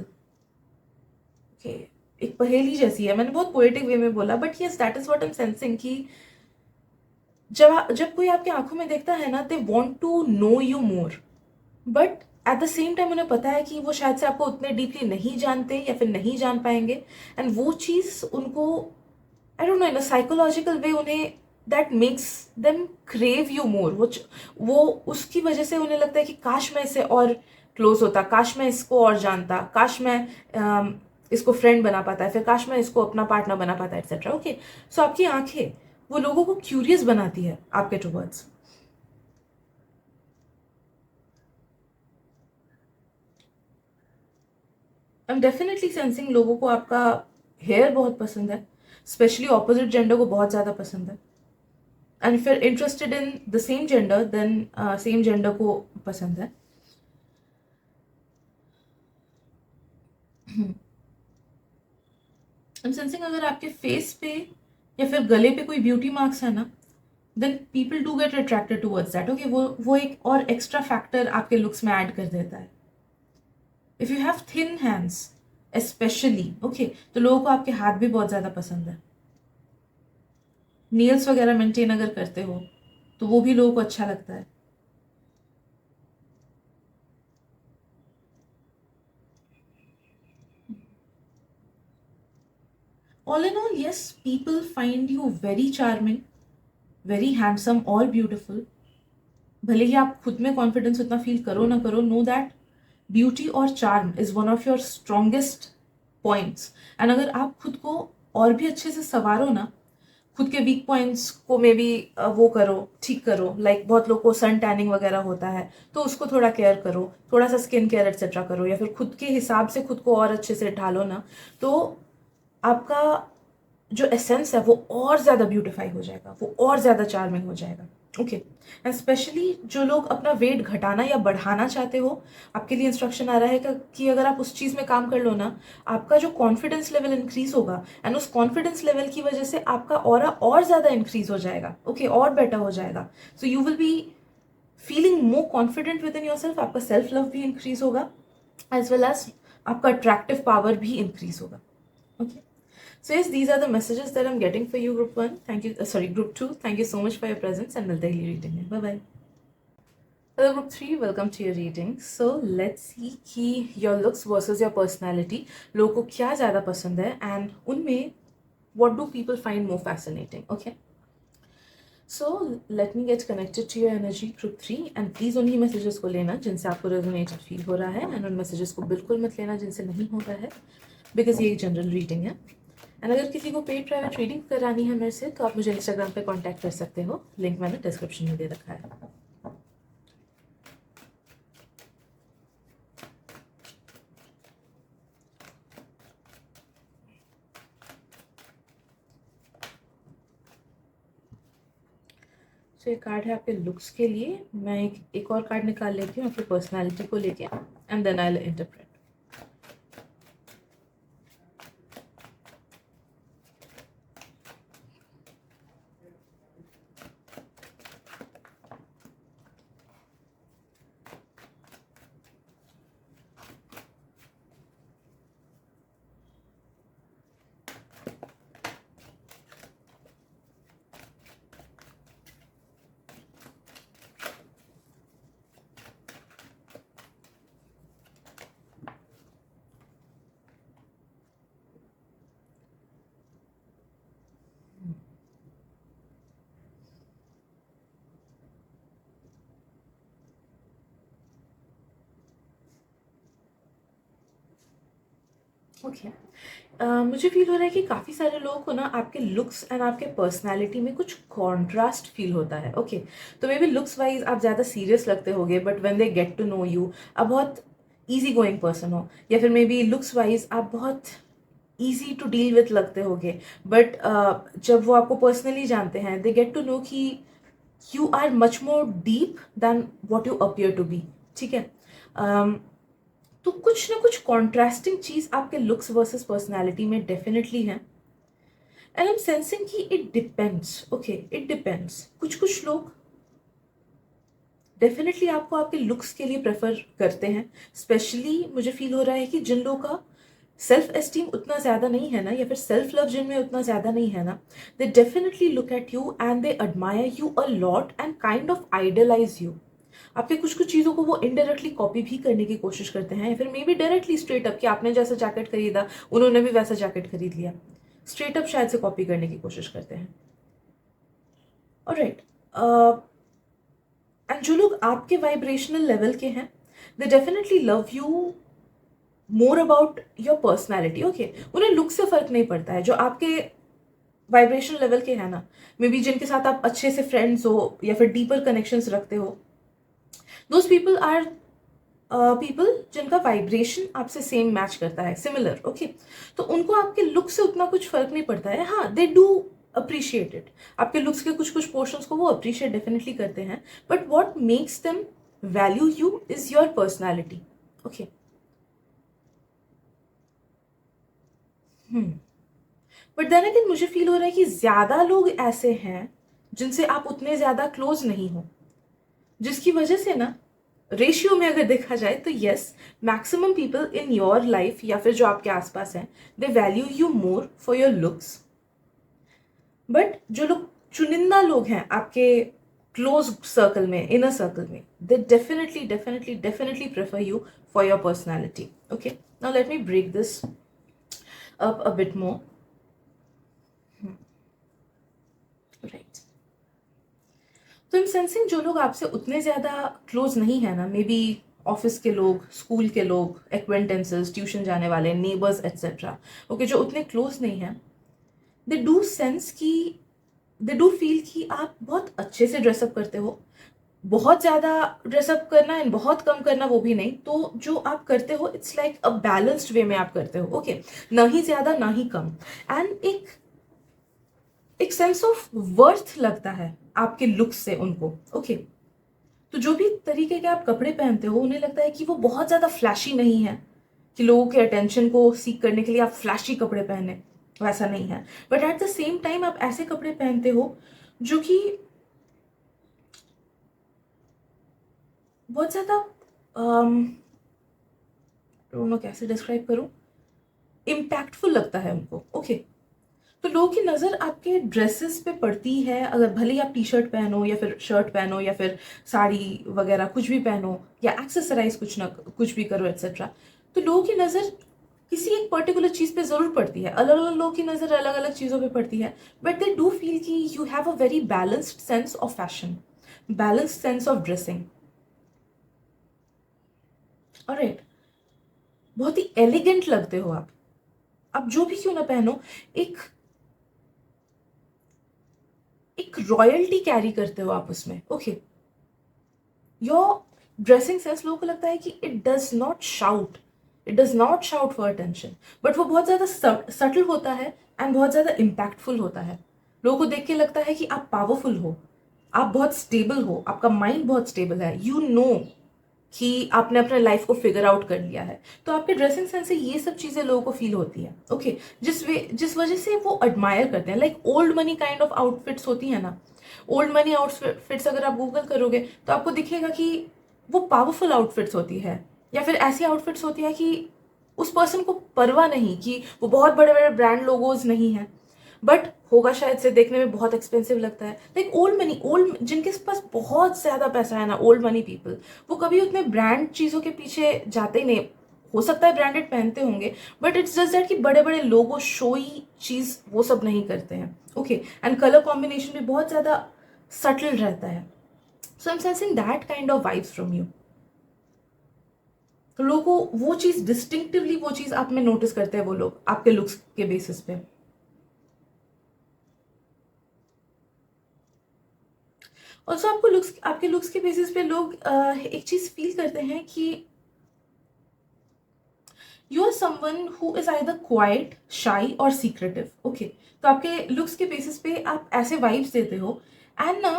Okay, एक पहेली जैसी है. मैंने बहुत पोएटिक वे में बोला, but yes that is what I am sensing कि जब कोई आपकी आंखों में देखता है ना, they want to know you more, but at the same time उन्हें पता है कि वो शायद से आपको उतने डीपली नहीं जानते या फिर नहीं जान पाएंगे. एंड वो चीज़ उनको, I don't know, in a psychological way उन्हें that makes them crave you more. वो उसकी वजह से उन्हें लगता है कि काश मैं इससे और क्लोज होता, काश मैं इसको और जानता, काश मैं इसको फ्रेंड बना पाता है, फिर काश मैं इसको अपना पार्टनर बना पाता, एटसेट्रा. ओके, सो आपकी आंखें वो लोगों को क्यूरियस बनाती है आपके towards. I am definitely sensing लोगों को आपका हेयर बहुत पसंद है, स्पेशली ऑपोजिट जेंडर को बहुत ज़्यादा पसंद है. And if you are interested in the same gender, then same gender को पसंद है. आई एम सेंसिंग अगर आपके फेस पे या फिर गले पे कोई ब्यूटी मार्क्स है ना, then people do get attracted towards that. Okay, वो एक और एक्स्ट्रा फैक्टर आपके लुक्स में ऐड कर देता है. If you have thin hands specially, okay, तो लोगों को आपके हाथ भी बहुत ज़्यादा पसंद है. नेल्स वगैरह मेंटेन अगर करते हो तो वो भी लोगों को अच्छा लगता है. All in all, yes, people find you very charming, very handsome और ब्यूटिफुल. भले ही आप खुद में कॉन्फिडेंस उतना फील करो ना करो, नो दैट ब्यूटी और charm is one of your strongest points. And अगर आप खुद को और भी अच्छे से संवारो ना, खुद के वीक पॉइंट्स को मे बी वो करो, ठीक करो. लाइक बहुत लोग को सन टैनिंग वगैरह होता है, तो उसको थोड़ा केयर करो, थोड़ा सा स्किन केयर एक्सेट्रा करो, या फिर खुद के हिसाब से खुद को और अच्छे से ढालो ना, तो आपका जो एसेंस है वो और ज़्यादा ब्यूटिफाई हो जाएगा, वो और ज़्यादा चार्मिंग हो जाएगा. ओके, एंड स्पेशली जो लोग अपना वेट घटाना या बढ़ाना चाहते हो, आपके लिए इंस्ट्रक्शन आ रहा है कि अगर आप उस चीज़ में काम कर लो ना, आपका जो कॉन्फिडेंस लेवल इंक्रीज होगा, एंड उस कॉन्फिडेंस लेवल की वजह से आपका ऑरा और ज़्यादा इंक्रीज हो जाएगा. ओके, और बेटर हो जाएगा. So you will be feeling more confident with in your self. आपका सेल्फ लव भी इंक्रीज होगा, एज वेल एज आपका अट्रैक्टिव पावर भी इंक्रीज होगा. Okay, so yes, these are the messages that I'm getting for you, group 1. Thank you, sorry, group 2. Thank you so much for your presence, and milte hi reading mein. Bye bye. Hello group 3, welcome to your reading. So let's see कि your looks versus your personality लोगों को क्या ज़्यादा पसंद है, and उनमें what do people find more fascinating. Okay, so let me get connected to your energy, group 3, and please उन्हीं messages को लेना जिनसे आपको resonated feel हो रहा है, and उन messages को बिल्कुल मत लेना जिनसे नहीं हो रहा है, because ये एक general reading है. एंड अगर किसी को पेड प्राइवेट रीडिंग करानी है मेरे से, तो आप मुझे इंस्टाग्राम पे कांटेक्ट कर सकते हो. लिंक मैंने डिस्क्रिप्शन में दे रखा है. तो ये कार्ड है आपके लुक्स के लिए. मैं एक और कार्ड निकाल लेती हूँ आपकी पर्सनैलिटी को लेके, and then I will interpret. Okay, मुझे फील हो रहा है कि काफ़ी सारे लोगों को ना आपके लुक्स एंड आपके पर्सनालिटी में कुछ कॉन्ट्रास्ट फील होता है. ओके, तो मे बी लुक्स वाइज आप ज़्यादा सीरियस लगते होगे, but when they get to know you आप बहुत ईजी गोइंग पर्सन हो, या फिर मे बी लुक्स वाइज आप बहुत ईजी टू डील विथ लगते होगे, बट जब वो आपको पर्सनली जानते हैं, दे गेट टू नो कि you are much more deep than what you appear to be. ठीक है, तो कुछ ना कुछ कॉन्ट्रास्टिंग चीज़ आपके लुक्स वर्सेस पर्सनालिटी में डेफिनेटली है. एंड आई एम सेंसिंग कि it depends, okay, it depends. कुछ कुछ लोग डेफिनेटली आपको आपके लुक्स के लिए प्रेफर करते हैं, स्पेशली मुझे फील हो रहा है कि जिन लोगों का सेल्फ एस्टीम उतना ज़्यादा नहीं है ना, या फिर सेल्फ लव जिनमें उतना ज़्यादा नहीं है ना, they definitely look at you and they admire you a lot and kind of idealize you. आपके कुछ कुछ चीज़ों को वो इनडायरेक्टली कॉपी भी करने की कोशिश करते हैं, या फिर may be directly straight up कि आपने जैसा जैकेट खरीदा उन्होंने भी वैसा जैकेट खरीद लिया, स्ट्रेट अप शायद से कॉपी करने की कोशिश करते हैं। ऑलराइट, एंड जो लोग आपके वाइब्रेशनल लेवल के हैं, they definitely love you more about your personality, okay. उन्हें लुक से फर्क नहीं पड़ता है। जो आपके वाइब्रेशन लेवल के हैं ना, मे बी जिनके साथ आप अच्छे से फ्रेंड्स हो या फिर डीपर कनेक्शंस रखते हो, दोज पीपल आर पीपल जिनका वाइब्रेशन आपसे सेम मैच करता है, सिमिलर, ओके। तो उनको आपके लुक से उतना कुछ फर्क नहीं पड़ता है। हाँ, दे डू अप्रिशिएट इट, आपके लुक्स के कुछ कुछ पोर्शंस को वो अप्रिशिएट डेफिनेटली करते हैं, but what makes them value you is your personality, okay. But then again मुझे फील हो रहा है कि ज़्यादा लोग ऐसे हैं जिनसे आप उतने ज़्यादा क्लोज नहीं हो, जिसकी वजह से ना रेशियो में अगर देखा जाए तो yes, maximum people in your life या फिर जो आपके आसपास हैं, they value you more for your looks. But जो लोग चुनिंदा लोग हैं आपके क्लोज सर्कल में, इनर सर्कल में, they definitely definitely definitely prefer you for your personality, okay. Now let me break this up a bit more. Right. तो I'm sensing जो लोग आपसे उतने ज़्यादा क्लोज नहीं है ना, मे बी ऑफिस के लोग, स्कूल के लोग, एक्वेंटेंसेस, ट्यूशन जाने वाले, नेबर्स एट्सेट्रा, ओके, जो उतने क्लोज नहीं हैं, दे डू सेंस कि दे डू फील कि आप बहुत अच्छे से ड्रेसअप करते हो। बहुत ज़्यादा ड्रेसअप करना एंड बहुत कम करना वो भी नहीं, तो जो आप करते हो it's like a balanced way में आप करते हो, ओके। ना ही ज़्यादा ना ही कम, एंड एक सेंस ऑफ वर्थ लगता है आपके लुक्स से उनको, ओके। तो जो भी तरीके के आप कपड़े पहनते हो, उन्हें लगता है कि वो बहुत ज़्यादा फ्लैशी नहीं है, कि लोगों के अटेंशन को सीख करने के लिए आप फ्लैशी कपड़े पहने, वैसा नहीं है। But at the same time आप ऐसे कपड़े पहनते हो जो कि बहुत ज़्यादा डोंट नो कैसे डिस्क्राइब करूँ, इम्पैक्टफुल लगता है उनको, ओके। तो लोगों की नज़र आपके ड्रेसेस पे पड़ती है, अगर भले ही आप टी शर्ट पहनो या फिर शर्ट पहनो या फिर साड़ी वगैरह कुछ भी पहनो या एक्सेसराइज कुछ भी करो एट्सेट्रा, तो लोगों की नज़र किसी एक पर्टिकुलर चीज़ पे ज़रूर पड़ती है। अलग अलग लोगों की नज़र अलग अलग चीज़ों पे पड़ती है, बट दे डू फील कि you have a very balanced sense of fashion, balanced sense of dressing, alright. बहुत ही एलिगेंट लगते हो आप जो भी क्यों ना पहनो, एक एक रॉयल्टी कैरी करते हो आप उसमें, ओके। योर ड्रेसिंग सेंस, लोगों को लगता है कि it does not shout for attention, but वो बहुत ज़्यादा सटल होता है एंड बहुत ज़्यादा इम्पैक्टफुल होता है। लोगों को देख के लगता है कि आप पावरफुल हो, आप बहुत स्टेबल हो, आपका माइंड बहुत स्टेबल है, यू नो कि आपने अपने लाइफ को फिगर आउट कर लिया है। तो आपके ड्रेसिंग सेंस से ये सब चीज़ें लोगों को फील होती है, ओके। जिस वजह से वो एडमायर करते हैं, like old money kind of outfits होती है ना, ओल्ड मनी आउटफिट्स अगर आप गूगल करोगे तो आपको दिखेगा कि वो पावरफुल आउटफिट्स होती है, या फिर ऐसी आउटफिट्स होती है कि उस पर्सन को परवाह नहीं, कि वो बहुत बड़े बड़े ब्रांड लोगोज नहीं है, बट होगा शायद से देखने में बहुत एक्सपेंसिव लगता है। लाइक ओल्ड जिनके पास बहुत ज़्यादा पैसा है ना, ओल्ड मनी पीपल, वो कभी उतने ब्रांड चीज़ों के पीछे जाते ही नहीं। हो सकता है ब्रांडेड पहनते होंगे, बट इट्स जस्ट दैट कि बड़े बड़े लोगो शोई चीज़ वो सब नहीं करते हैं, ओके। एंड कलर कॉम्बिनेशन भी बहुत ज़्यादा सटल रहता है। So I am sensing that kind of vibes from you. तो लोगों को वो चीज़ डिस्टिंक्टिवली, वो चीज़ आप में नोटिस करते हैं वो लोग आपके लुक्स के बेसिस पे। ऑल्सो आपके लुक्स के बेसिस पे लोग एक चीज़ फील करते हैं कि you are someone who is either quite, shy और सीक्रेटिव, ओके। तो आपके लुक्स के बेसिस पे आप ऐसे वाइब्स देते हो, एंड ना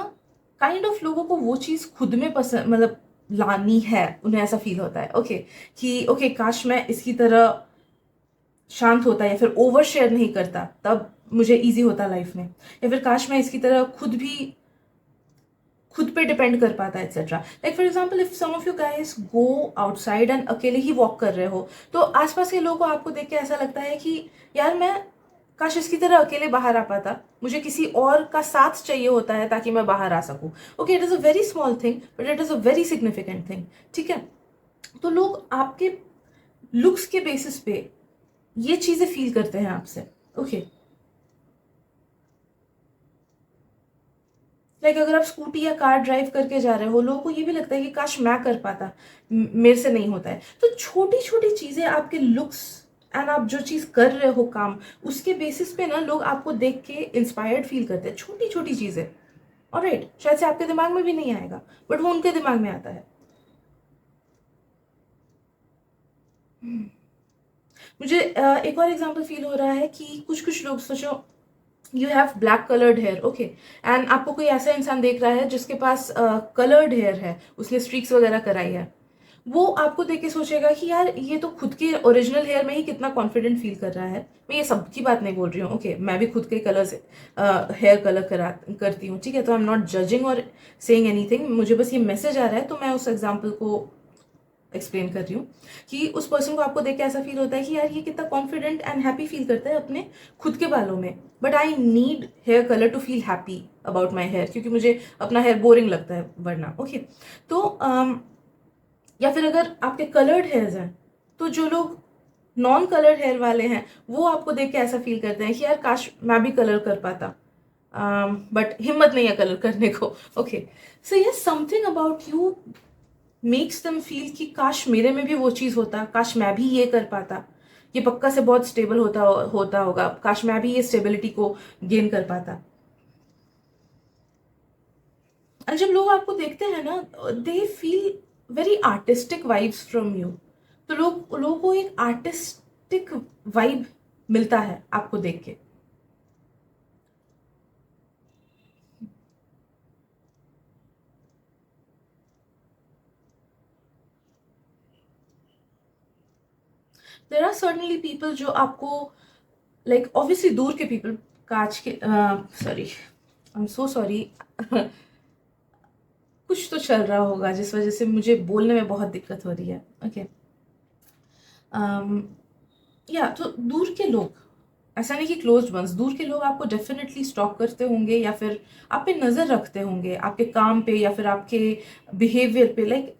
काइंड ऑफ लोगों को वो चीज़ खुद में पसंद, मतलब लानी है, उन्हें ऐसा फील होता है, ओके, कि ओके काश मैं इसकी तरह शांत होता या फिर ओवर शेयर नहीं करता, तब मुझे ईजी होता लाइफ में, या फिर काश मैं इसकी तरह खुद पे डिपेंड कर पाता etcetera. Like for example if some of you guys go outside and अकेले ही वॉक कर रहे हो, तो आसपास के लोगों को आपको देख के ऐसा लगता है कि यार मैं काश इसकी तरह अकेले बाहर आ पाता, मुझे किसी और का साथ चाहिए होता है ताकि मैं बाहर आ सकूं। Okay, it is a very small thing but it is a very significant thing. ठीक है, तो लोग आपके लुक्स के बेसिस पे ये चीज़ें फील करते हैं आपसे। ओके, लाइक अगर आप स्कूटी या कार ड्राइव करके जा रहे हो, लोगों को ये भी लगता है कि काश मैं कर पाता, मेरे से नहीं होता है। तो छोटी छोटी चीज़ें आपके लुक्स एंड आप जो चीज़ कर रहे हो काम, उसके बेसिस पे ना लोग आपको देख के इंस्पायर्ड फील करते हैं, छोटी छोटी चीज़ें। ऑलराइट, शायद से आपके दिमाग में भी नहीं आएगा बट वो उनके दिमाग में आता है। मुझे एक और एग्जांपल फील हो रहा है कि कुछ कुछ लोग, सोचो you have black coloured hair, okay, and आपको कोई ऐसा इंसान देख रहा है जिसके पास कलर्ड हेयर है, उसने स्ट्रीक्स वगैरह कराई है, वो आपको देख के सोचेगा कि यार ये तो खुद के ओरिजिनल हेयर में ही कितना कॉन्फिडेंट फील कर रहा है। मैं ये सबकी बात नहीं बोल रही हूँ, ओके, मैं भी खुद के कलर से हेयर कलर करती हूँ, ठीक है, तो आई एम नॉट जजिंग और सेइंग एनीथिंग, मुझे बस ये मैसेज आ रहा है तो मैं उस एग्जाम्पल को एक्सप्लेन कर रही हूँ कि उस पर्सन को आपको देख के ऐसा फील होता है कि यार ये कितना कॉन्फिडेंट एंड हैप्पी फील करता है अपने खुद के बालों में, but I need hair colour to feel happy about my hair, क्योंकि मुझे अपना हेयर बोरिंग लगता है वरना। ओके, तो या फिर अगर आपके कलर्ड हेयर्स हैं, तो जो लोग नॉन कलर्ड हेयर वाले हैं वो आपको देख के ऐसा फील करते हैं कि यार काश मैं भी कलर कर पाता, बट हिम्मत नहीं है कलर करने को। ओके, सो ये something about you makes them feel कि काश मेरे में भी वो चीज़ होता, काश मैं भी ये कर पाता, ये पक्का से बहुत स्टेबल होता होगा, काश मैं भी ये स्टेबिलिटी को गेन कर पाता। और जब लोग आपको देखते हैं ना, they feel very artistic vibes from you, तो लोगों को एक आर्टिस्टिक वाइब मिलता है आपको देख के। देर आर सर्टनली पीपल जो आपको, लाइक ऑब्वियसली दूर के पीपल, कांच के, sorry, I am so sorry, कुछ तो चल रहा होगा जिस वजह से मुझे बोलने में बहुत दिक्कत हो रही है। ओके, या तो दूर के लोग, ऐसा नहीं कि क्लोज्ड वंस, दूर के लोग आपको डेफिनेटली स्टॉक करते होंगे या फिर आप पे नज़र रखते होंगे, आपके काम पे या फिर आपके बिहेवियर पे, लाइक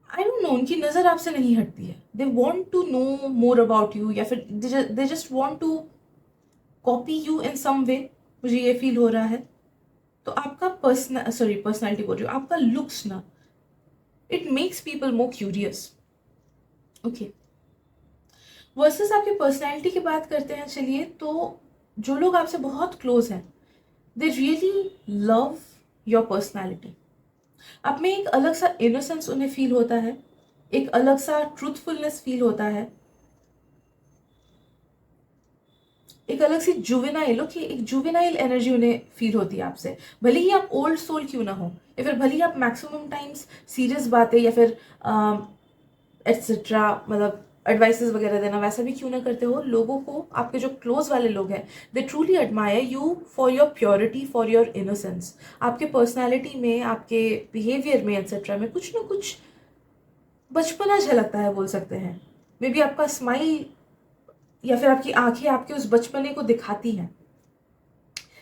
आई डोंट नो, उनकी नज़र आपसे नहीं हटती है, they want to know more about you, या फिर they just want to copy you in some way, मुझे ये फील हो रहा है। तो आपका पर्सनैलिटी बोल रही हूँ, आपका लुक्स ना, it makes people more curious. Okay, versus आपकी पर्सनैलिटी की बात करते हैं चलिए, तो जो लोग आपसे बहुत क्लोज हैं, they really love your personality. आप में एक अलग सा इनोसेंस उन्हें फील होता है, एक अलग सा ट्रूथफुलनेस फील होता है, एक अलग सी जुवेनाइल, ओके, एक जुवेनाइल एनर्जी उन्हें फील होती है आपसे, भले ही आप ओल्ड सोल क्यों ना हो, या फिर भले ही आप मैक्सिमम टाइम्स सीरियस बातें या फिर एट्सेट्रा, मतलब एडवाइसेस वगैरह देना वैसा भी क्यों ना करते हो, लोगों को, आपके जो क्लोज वाले लोग हैं, they truly admire you for your purity, for your innocence. आपके पर्सनैलिटी में, आपके बिहेवियर में एट्सेट्रा में कुछ ना कुछ बचपना झलकता है बोल सकते हैं। मे बी आपका स्माइल या फिर आपकी आंखें आपके उस बचपने को दिखाती हैं,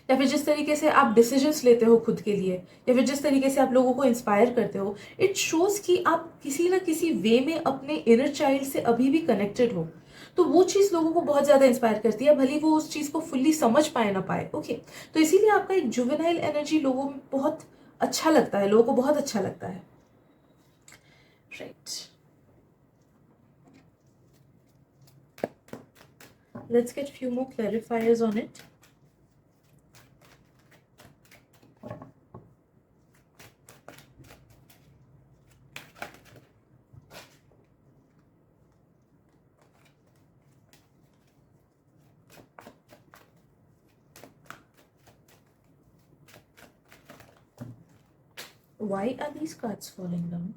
या फिर जिस तरीके से आप डिसीजंस लेते हो खुद के लिए, या फिर जिस तरीके से आप लोगों को इंस्पायर करते हो, इट शोज कि आप किसी ना किसी वे में अपने इनर चाइल्ड से अभी भी कनेक्टेड हो। तो वो चीज़ लोगों को बहुत ज़्यादा इंस्पायर करती है, भले वो उस चीज़ को फुल्ली समझ पाए ना पाए। ओके, तो इसीलिए आपका एक जुवेनाइल एनर्जी लोगों में बहुत अच्छा लगता है, लोगों को बहुत अच्छा लगता है। Right, let's get few more clarifiers on it. Why are these cards falling down?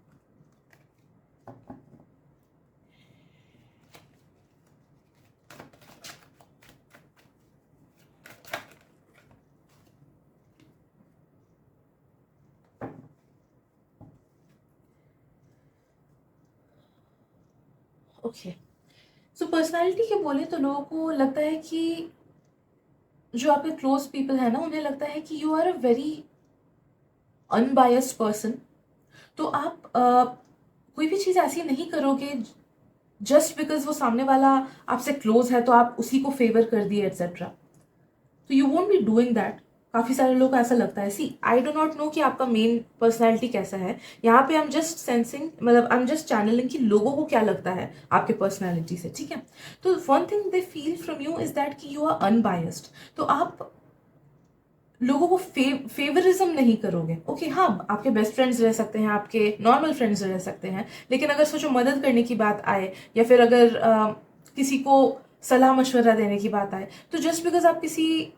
Okay, so personality के बोले तो लोगों को लगता है कि जो आपके क्लोज पीपल है ना, उन्हें लगता है कि you are a very unbiased person. तो आप कोई भी चीज़ ऐसी नहीं करोगे जस्ट बिकॉज वो सामने वाला आपसे क्लोज है तो आप उसी को फेवर कर दिए एक्सेट्रा। तो you won't be doing that. काफ़ी सारे लोग को ऐसा लगता है। सी, आई डो नॉट नो कि आपका मेन पर्सनैलिटी कैसा है। यहाँ पे आई एम जस्ट सेंसिंग, मतलब आई एम जस्ट चैनलिंग कि लोगों को क्या लगता है आपके पर्सनैलिटी से, ठीक है। तो one thing they feel from you is that कि यू आर अनबायस्ड। तो आप लोगों को फेवरिज्म नहीं करोगे। ओके, हाँ, आपके बेस्ट फ्रेंड्स रह सकते हैं, आपके नॉर्मल फ्रेंड्स रह सकते हैं, लेकिन अगर सोचो मदद करने की बात आए या फिर अगर किसी को सलाह मशवरा देने की बात आए, तो जस्ट बिकॉज आप किसी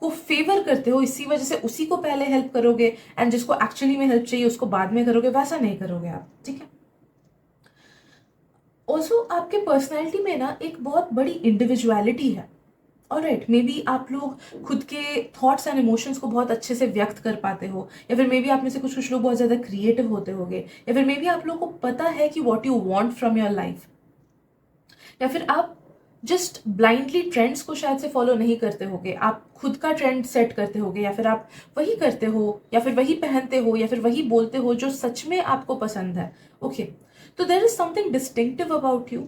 को फेवर करते हो इसी वजह से उसी को पहले हेल्प करोगे, एंड जिसको एक्चुअली में हेल्प चाहिए उसको बाद में करोगे, वैसा नहीं करोगे आप, ठीक है। ऑल्सो आपके पर्सनैलिटी में ना एक बहुत बड़ी इंडिविजुअलिटी है। ऑलराइट, मे बी आप लोग खुद के थॉट्स एंड इमोशंस को बहुत अच्छे से व्यक्त कर पाते हो, या फिर मे बी आप में से कुछ कुछ लोग बहुत ज़्यादा क्रिएटिव होते होंगे, या फिर मे बी आप लोगों को पता है कि what you want from your life, या फिर आप जस्ट ब्लाइंडली ट्रेंड्स को शायद से फॉलो नहीं करते होगे, आप खुद का ट्रेंड सेट करते होगे, या फिर आप वही करते हो, या फिर वही पहनते हो, या फिर वही बोलते हो जो सच में आपको पसंद है। ओके, तो there is something distinctive about you.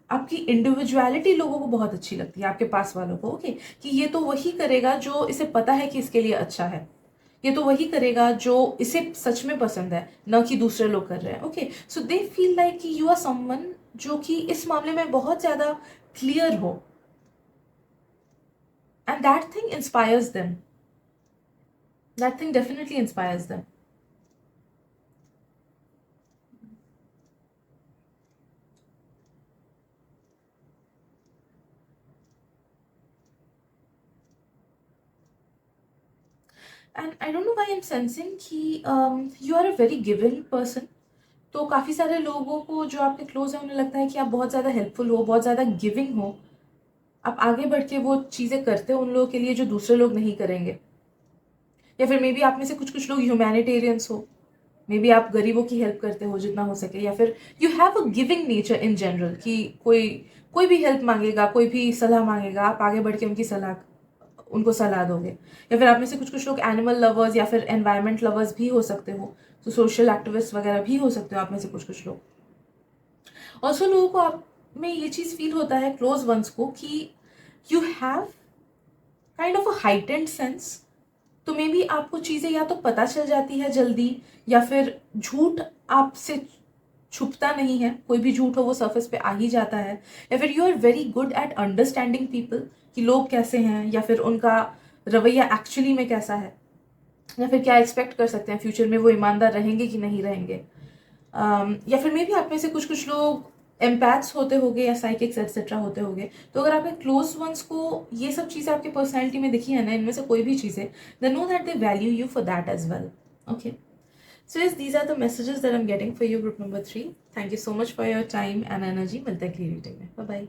आपकी इंडिविजुअलिटी लोगों को बहुत अच्छी लगती है, आपके पास वालों को। ओके, कि ये तो वही करेगा जो इसे पता है कि इसके लिए अच्छा है, ये तो वही करेगा जो इसे सच में पसंद है, न कि दूसरे लोग कर रहे हैं। Okay, so they feel like कि यू आर समवन जो कि इस मामले में बहुत ज़्यादा क्लियर हो, and that thing inspires them, that thing definitely inspires them. And I don't know why I am sensing कि you are a very giving person. तो काफ़ी सारे लोगों को जो आपके क्लोज हैं उन्हें लगता है कि आप बहुत ज़्यादा हेल्पफुल हो, बहुत ज़्यादा गिविंग हो, आप आगे बढ़ के वो चीज़ें करते हो उन लोगों के लिए जो दूसरे लोग नहीं करेंगे। या फिर मे बी आप में से कुछ कुछ लोग ह्यूमैनिटेरियंस हो, मे बी आप गरीबों की हेल्प करते हो जितना हो सके, या फिर you have a giving nature in general कि कोई कोई भी हेल्प मांगेगा, कोई भी सलाह मांगेगा, आप आगे बढ़ के उनको सलाह दोगे। या फिर आप में से कुछ कुछ लोग एनिमल लवर्स या फिर एनवायरमेंट लवर्स भी हो सकते हो, तो सोशल एक्टिविस्ट वगैरह भी हो सकते हो आप में से कुछ कुछ लोग। ऑल्सो लोगों को आप में ये चीज़ फील होता है क्लोज वंस को कि you have kind of a heightened sense. तो मे बी आपको चीज़ें या तो पता चल जाती है जल्दी, या फिर झूठ आपसे छुपता नहीं है, कोई भी झूठ हो वो सरफेस पे आ ही जाता है, या फिर you are very good at understanding people कि लोग कैसे हैं, या फिर उनका रवैया एक्चुअली में कैसा है, या फिर क्या एक्सपेक्ट कर सकते हैं फ्यूचर में, वो ईमानदार रहेंगे कि नहीं रहेंगे। या फिर मे बी आप में से कुछ कुछ लोग एम्पैथ्स होते होंगे या साइकिक्स एक्सेट्रा होते होंगे। तो अगर आपके क्लोज वंस को ये सब चीज़ें आपकी पर्सनैलिटी में दिखी है ना, इनमें से कोई भी चीज़ें, then know that they value you for that as well. Okay, so yes, these are the messages that I'm getting for you, group number 3. Thank you so much for your time and energy. मिलते हैं अगली रीडिंग में। Bye bye.